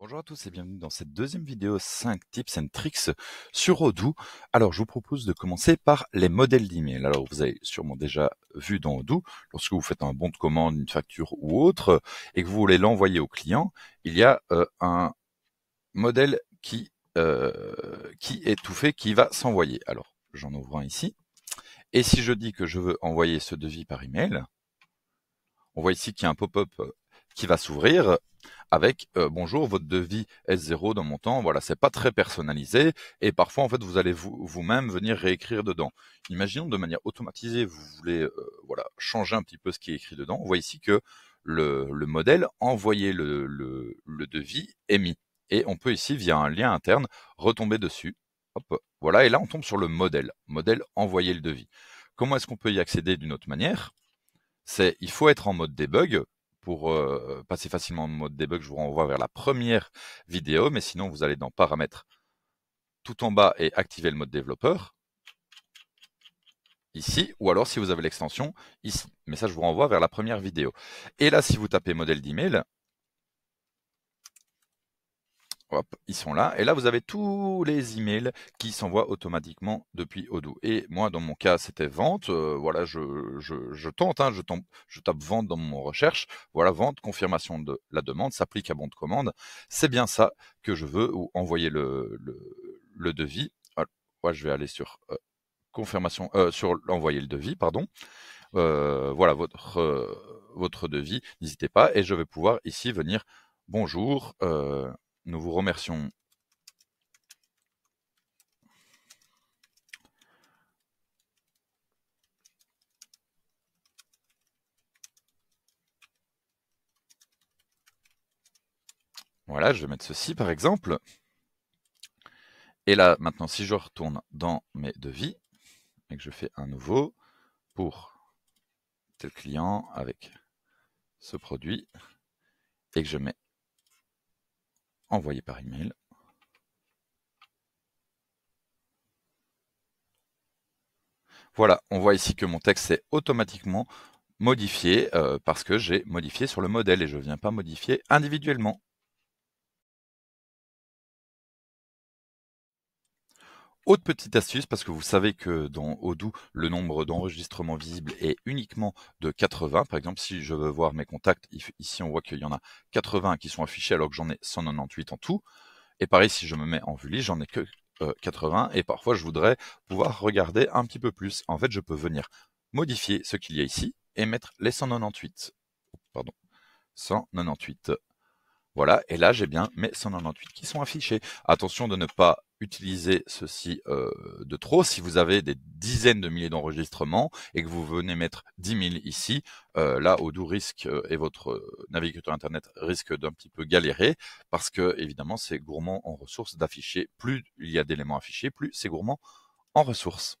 Bonjour à tous et bienvenue dans cette deuxième vidéo 5 tips and tricks sur Odoo. Alors je vous propose de commencer par les modèles d'email. Alors vous avez sûrement déjà vu dans Odoo, lorsque vous faites un bon de commande, une facture ou autre, et que vous voulez l'envoyer au client, il y a un modèle qui est tout fait, qui va s'envoyer. Alors j'en ouvre un ici. Et si je dis que je veux envoyer ce devis par email, on voit ici qu'il y a un pop-up qui va s'ouvrir avec bonjour, votre devis S0 d'un montant. Voilà, c'est pas très personnalisé et parfois en fait vous allez vous-même venir réécrire dedans. Imaginons de manière automatisée, vous voulez voilà changer un petit peu ce qui est écrit dedans. On voit ici que le modèle envoyer le devis est mis et on peut ici via un lien interne retomber dessus. Hop, voilà, et là on tombe sur le modèle envoyer le devis. Comment est-ce qu'on peut y accéder d'une autre manière? Il faut être en mode debug. Pour passer facilement en mode debug, je vous renvoie vers la première vidéo, mais sinon vous allez dans paramètres tout en bas et activer le mode développeur ici, ou alors si vous avez l'extension ici. Mais ça, je vous renvoie vers la première vidéo. Et là, si vous tapez modèle d'email, hop, ils sont là. Et là, vous avez tous les emails qui s'envoient automatiquement depuis Odoo. Et moi, dans mon cas, c'était vente. Voilà, je tente, hein, je tape vente dans mon recherche. Voilà, vente, confirmation de la demande, s'applique à bon de commande. C'est bien ça que je veux, ou envoyer le devis. Alors, ouais, je vais aller sur confirmation, sur envoyer le devis, pardon. Voilà votre devis. N'hésitez pas, et je vais pouvoir ici venir. Bonjour. Nous vous remercions. Voilà, je vais mettre ceci par exemple. Et là, maintenant, si je retourne dans mes devis et que je fais un nouveau pour tel client avec ce produit et que je mets envoyer par email. Voilà, on voit ici que mon texte est automatiquement modifié parce que j'ai modifié sur le modèle et je ne viens pas modifier individuellement. Autre petite astuce, parce que vous savez que dans Odoo, le nombre d'enregistrements visibles est uniquement de 80. Par exemple, si je veux voir mes contacts, ici on voit qu'il y en a 80 qui sont affichés alors que j'en ai 198 en tout. Et pareil, si je me mets en vue lisse, j'en ai que 80. Et parfois, je voudrais pouvoir regarder un petit peu plus. En fait, je peux venir modifier ce qu'il y a ici et mettre les 198. Pardon, 198. Voilà, et là j'ai bien mes 198 qui sont affichés. Attention de ne pas utiliser ceci de trop. Si vous avez des dizaines de milliers d'enregistrements et que vous venez mettre 10 000 ici, là Odoo risque et votre navigateur internet risque d'un petit peu galérer parce que évidemment c'est gourmand en ressources d'afficher. Plus il y a d'éléments affichés, plus c'est gourmand en ressources.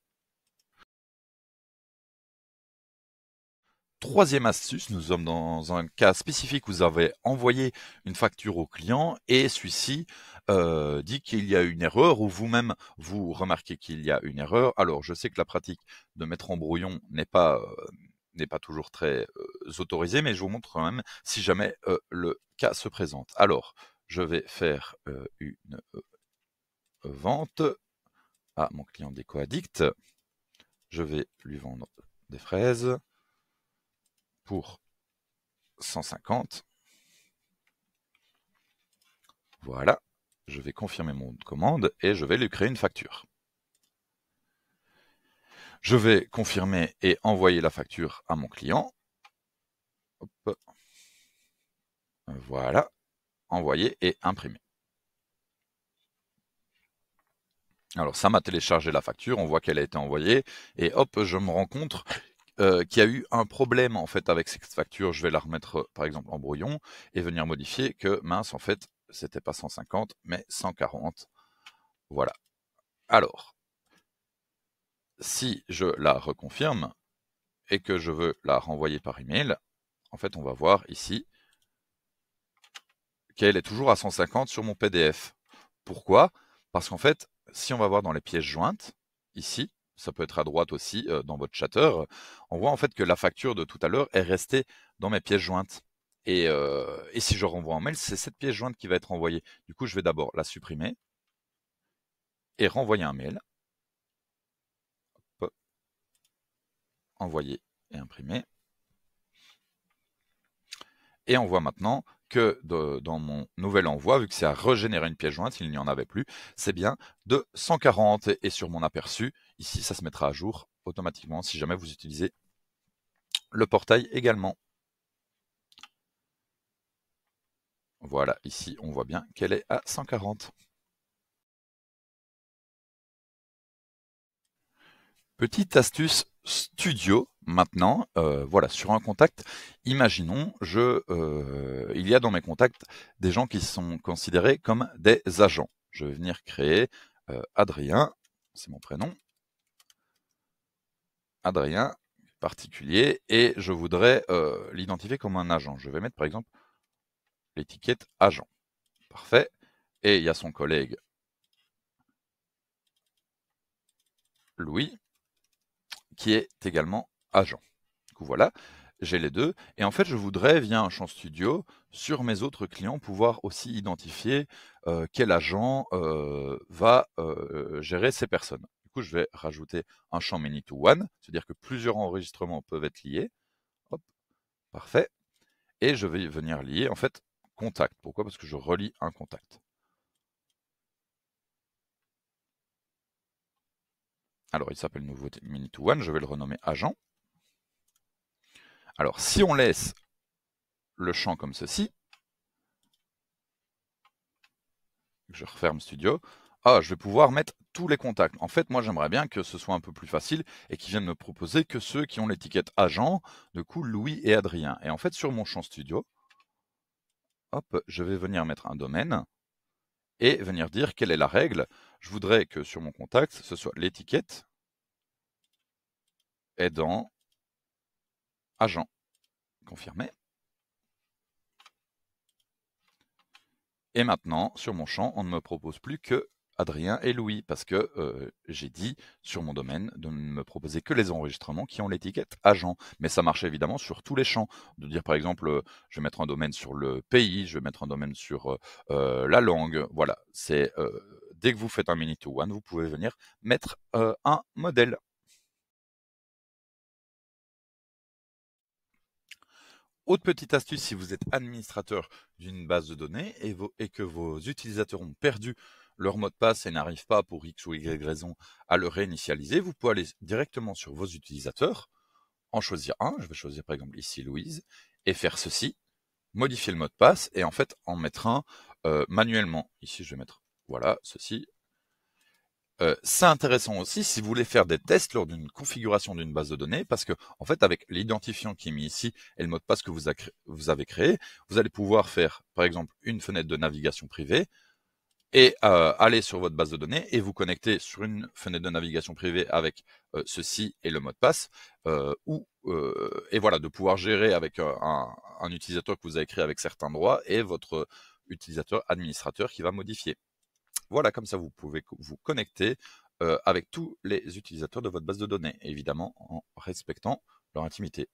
Troisième astuce, nous sommes dans un cas spécifique où vous avez envoyé une facture au client et celui-ci dit qu'il y a une erreur ou vous-même vous remarquez qu'il y a une erreur. Alors je sais que la pratique de mettre en brouillon n'est pas toujours très autorisée, mais je vous montre quand même si jamais le cas se présente. Alors je vais faire une vente à mon client DécoAddict. Je vais lui vendre des fraises pour 150. Voilà, je vais confirmer mon commande et je vais lui créer une facture. Je vais confirmer et envoyer la facture à mon client. Hop. Voilà, envoyer et imprimer. Alors ça m'a téléchargé la facture, on voit qu'elle a été envoyée et hop, je me rends compte qu'il y a eu un problème en fait avec cette facture. Je vais la remettre par exemple en brouillon et venir modifier que mince en fait c'était pas 150 mais 140. Voilà. Alors, si je la reconfirme et que je veux la renvoyer par email, en fait, on va voir ici qu'elle est toujours à 150 sur mon PDF. Pourquoi? Parce qu'en fait, si on va voir dans les pièces jointes, ici, ça peut être à droite aussi dans votre chatter, on voit en fait que la facture de tout à l'heure est restée dans mes pièces jointes. Et si je renvoie un mail, c'est cette pièce jointe qui va être envoyée. Du coup, je vais d'abord la supprimer et renvoyer un mail. Hop, envoyer et imprimer. Et on voit maintenant que dans mon nouvel envoi, vu que c'est à régénérer une pièce jointe, il n'y en avait plus, c'est bien de 140. Et sur mon aperçu, ici, ça se mettra à jour automatiquement si jamais vous utilisez le portail également. Voilà, ici, on voit bien qu'elle est à 140. Petite astuce studio maintenant, voilà, sur un contact, imaginons, il y a dans mes contacts des gens qui sont considérés comme des agents. Je vais venir créer Adrien, c'est mon prénom, Adrien, particulier, et je voudrais l'identifier comme un agent. Je vais mettre par exemple l'étiquette agent. Parfait. Et il y a son collègue Louis, qui est également agent. Du coup, voilà, j'ai les deux. Et en fait, je voudrais, via un champ studio, sur mes autres clients, pouvoir aussi identifier quel agent va gérer ces personnes. Du coup, je vais rajouter un champ many to one, c'est-à-dire que plusieurs enregistrements peuvent être liés. Hop, parfait. Et je vais venir lier, en fait, contact. Pourquoi? Parce que je relie un contact. Alors, il s'appelle nouveau many to one, je vais le renommer agent. Alors, si on laisse le champ comme ceci, je referme Studio, je vais pouvoir mettre tous les contacts. En fait, moi, j'aimerais bien que ce soit un peu plus facile et qu'ils viennent me proposer que ceux qui ont l'étiquette agent, du coup, Louis et Adrien. Et en fait, sur mon champ Studio, hop, je vais venir mettre un domaine et venir dire quelle est la règle. Je voudrais que sur mon contact, ce soit l'étiquette est dans agent. Confirmer. Et maintenant, sur mon champ, on ne me propose plus que Adrien et Louis, parce que j'ai dit sur mon domaine de ne me proposer que les enregistrements qui ont l'étiquette agent. Mais ça marche évidemment sur tous les champs. De dire par exemple, je vais mettre un domaine sur le pays, je vais mettre un domaine sur la langue. Voilà, c'est dès que vous faites un many to one, vous pouvez venir mettre un modèle. Autre petite astuce, si vous êtes administrateur d'une base de données et que vos utilisateurs ont perdu leur mot de passe et n'arrivent pas pour X ou Y raison à le réinitialiser, vous pouvez aller directement sur vos utilisateurs, en choisir un, je vais choisir par exemple ici Louise, et faire ceci, modifier le mot de passe et en fait en mettre un manuellement. Ici je vais mettre, voilà, ceci. C'est intéressant aussi si vous voulez faire des tests lors d'une configuration d'une base de données, parce que en fait, avec l'identifiant qui est mis ici et le mot de passe que vous avez créé, vous allez pouvoir faire, par exemple, une fenêtre de navigation privée et aller sur votre base de données et vous connecter sur une fenêtre de navigation privée avec ceci et le mot de passe, et voilà, de pouvoir gérer avec un utilisateur que vous avez créé avec certains droits et votre utilisateur administrateur qui va modifier. Voilà, comme ça, vous pouvez vous connecter avec tous les utilisateurs de votre base de données, évidemment en respectant leur intimité.